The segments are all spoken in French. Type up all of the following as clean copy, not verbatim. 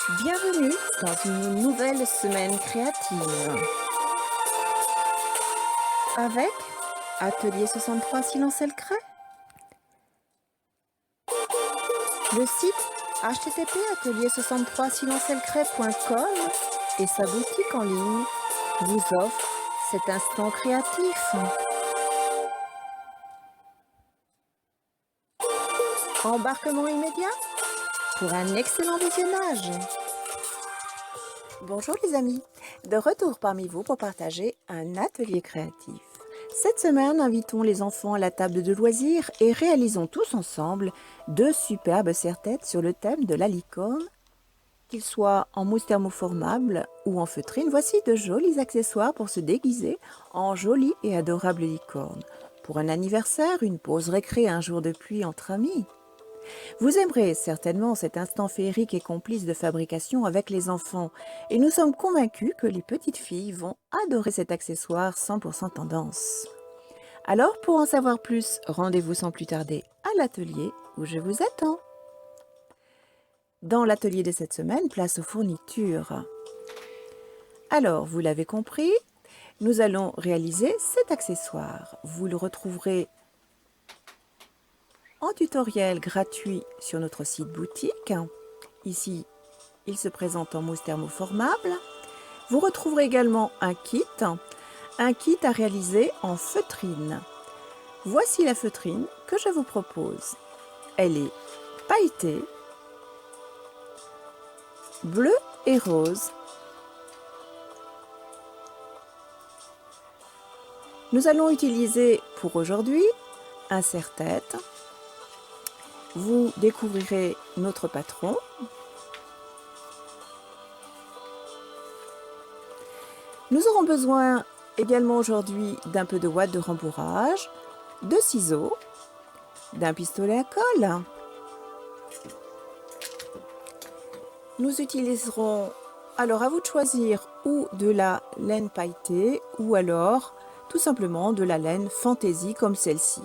Bienvenue dans une nouvelle semaine créative avec Atelier 63 Silence et le Crêt, le site http://atelier63silenceelcret.com et sa boutique en ligne vous offre cet instant créatif. Embarquement immédiat pour un excellent visionnage. Bonjour les amis, de retour parmi vous pour partager un atelier créatif. Cette semaine, invitons les enfants à la table de loisirs et réalisons tous ensemble deux superbes serre-têtes sur le thème de la licorne. Qu'ils soient en mousse thermoformable ou en feutrine, voici de jolis accessoires pour se déguiser en jolie et adorable licorne. Pour un anniversaire, une pause récré, un jour de pluie entre amis. Vous aimerez certainement cet instant féerique et complice de fabrication avec les enfants et nous sommes convaincus que les petites filles vont adorer cet accessoire 100% tendance. Alors pour en savoir plus, rendez-vous sans plus tarder à l'atelier où je vous attends. Dans l'atelier de cette semaine, place aux fournitures. Alors, vous l'avez compris, nous allons réaliser cet accessoire. Vous le retrouverez en tutoriel gratuit sur notre site boutique. Ici, il se présente en mousse thermoformable. Vous retrouverez également un kit à réaliser en feutrine. Voici la feutrine que je vous propose. Elle est pailletée, bleue et rose. Nous allons utiliser pour aujourd'hui un serre-tête. Vous découvrirez notre patron. Nous aurons besoin également aujourd'hui d'un peu de ouate de rembourrage, de ciseaux, d'un pistolet à colle. Nous utiliserons, alors à vous de choisir, ou de la laine pailletée ou alors tout simplement de la laine fantaisie comme celle-ci.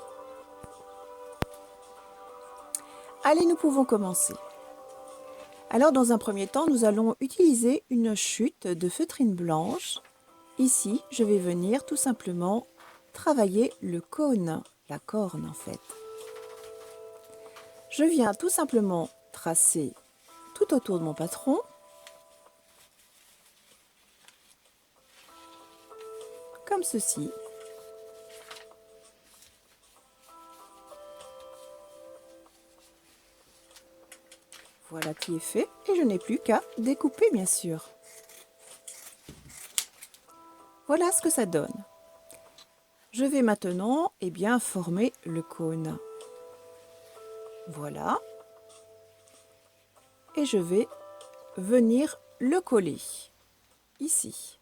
Allez, nous pouvons commencer. Alors dans un premier temps, nous allons utiliser une chute de feutrine blanche. Ici, je vais venir tout simplement travailler le cône, la corne en fait. Je viens tout simplement tracer tout autour de mon patron. Comme ceci. Voilà qui est fait et je n'ai plus qu'à découper bien sûr. Voilà ce que ça donne. Je vais maintenant former le cône. Voilà. Et je vais venir le coller ici.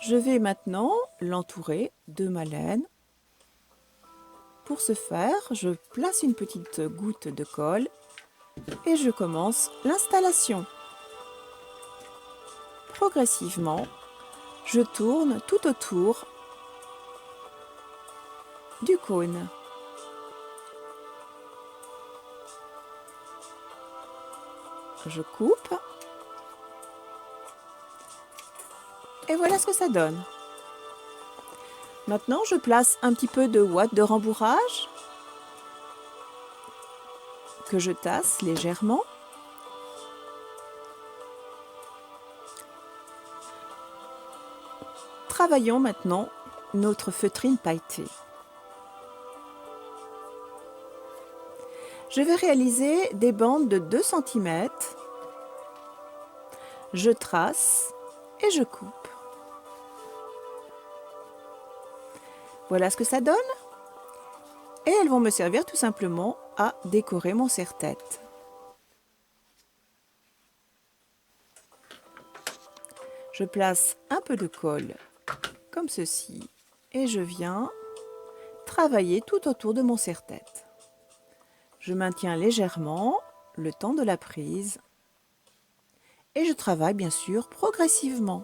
Je vais maintenant l'entourer de ma laine. Pour ce faire, je place une petite goutte de colle et je commence l'installation. Progressivement, je tourne tout autour du cône. Je coupe. Et voilà ce que ça donne. Maintenant, je place un petit peu de ouate de rembourrage que je tasse légèrement. Travaillons maintenant notre feutrine pailletée. Je vais réaliser des bandes de 2 cm. Je trace et je coupe. Voilà ce que ça donne. Et elles vont me servir tout simplement à décorer mon serre-tête. Je place un peu de colle comme ceci et je viens travailler tout autour de mon serre-tête. Je maintiens légèrement le temps de la prise et je travaille bien sûr progressivement.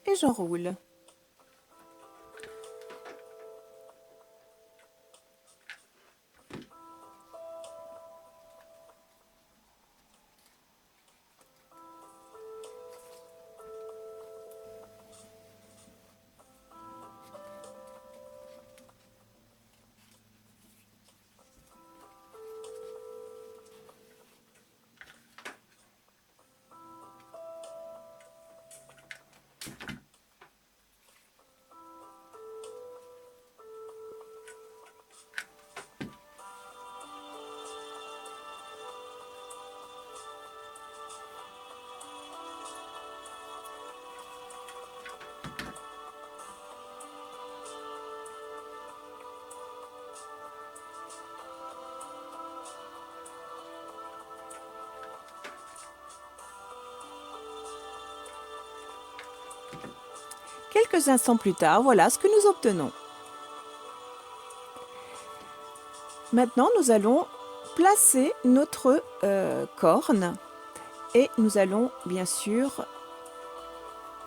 et j'enroule. Quelques instants plus tard, voilà ce que nous obtenons. Maintenant, nous allons placer notre corne et nous allons bien sûr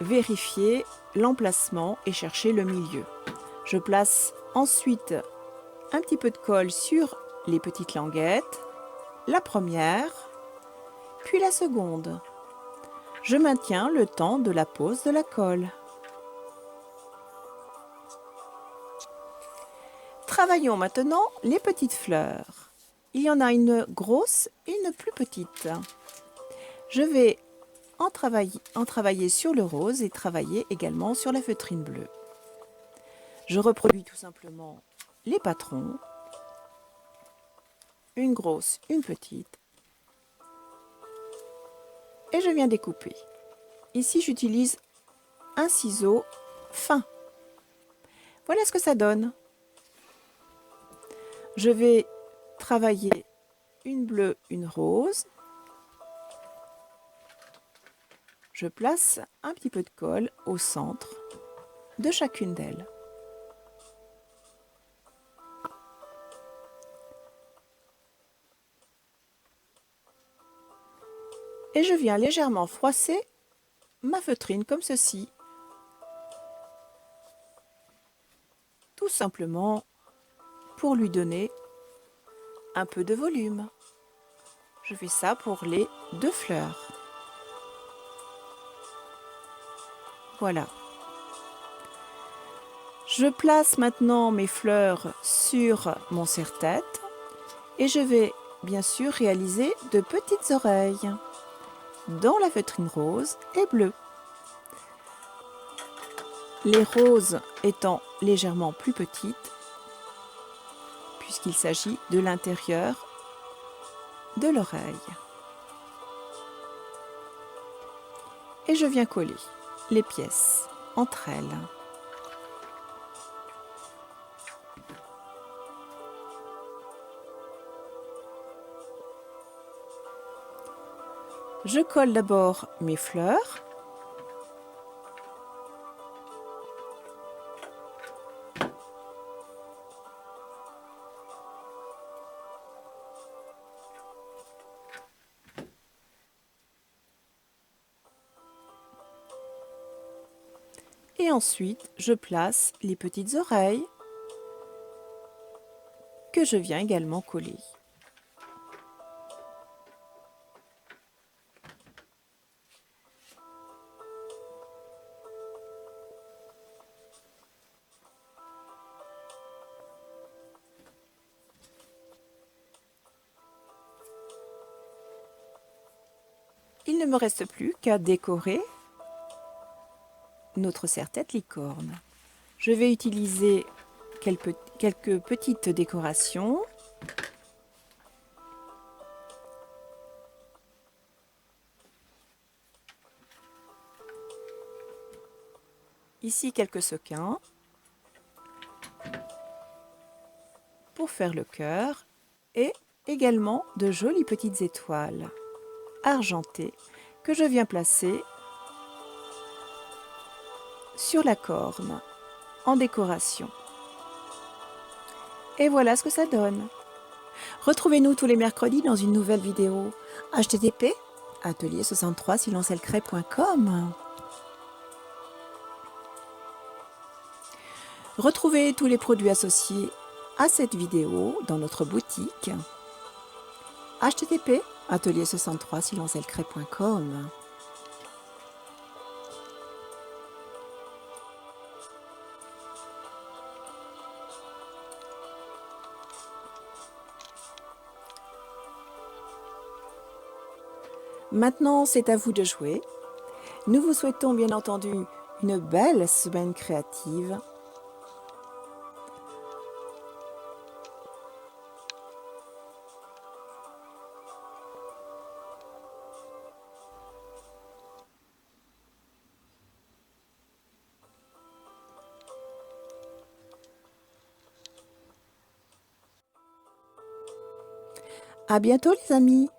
vérifier l'emplacement et chercher le milieu. Je place ensuite un petit peu de colle sur les petites languettes, la première, puis la seconde. Je maintiens le temps de la pose de la colle. Travaillons maintenant les petites fleurs. Il y en a une grosse et une plus petite. Je vais en travailler sur le rose et travailler également sur la feutrine bleue. Je reproduis tout simplement les patrons, une grosse, une petite, et je viens découper. Ici, j'utilise un ciseau fin. Voilà ce que ça donne. Je vais travailler une bleue, une rose. Je place un petit peu de colle au centre de chacune d'elles. Et je viens légèrement froisser ma feutrine comme ceci. Tout simplement pour lui donner un peu de volume. Je fais ça pour les deux fleurs. Voilà. Je place maintenant mes fleurs sur mon serre-tête et je vais bien sûr réaliser de petites oreilles dans la feutrine rose et bleue. Les roses étant légèrement plus petites puisqu'il s'agit de l'intérieur de l'oreille. Et je viens coller les pièces entre elles. Je colle d'abord mes fleurs. Et ensuite, je place les petites oreilles que je viens également coller. Il ne me reste plus qu'à décorer notre serre-tête licorne. Je vais utiliser quelques petites décorations. Ici quelques sequins pour faire le cœur et également de jolies petites étoiles argentées que je viens placer sur la corne en décoration. Et voilà ce que ça donne. Retrouvez-nous tous les mercredis dans une nouvelle vidéo. http://atelier63silencelcrêpe.com Retrouvez tous les produits associés à cette vidéo dans notre boutique http://atelier63silencelcré.com. Maintenant, c'est à vous de jouer. Nous vous souhaitons bien entendu une belle semaine créative. À bientôt les amis!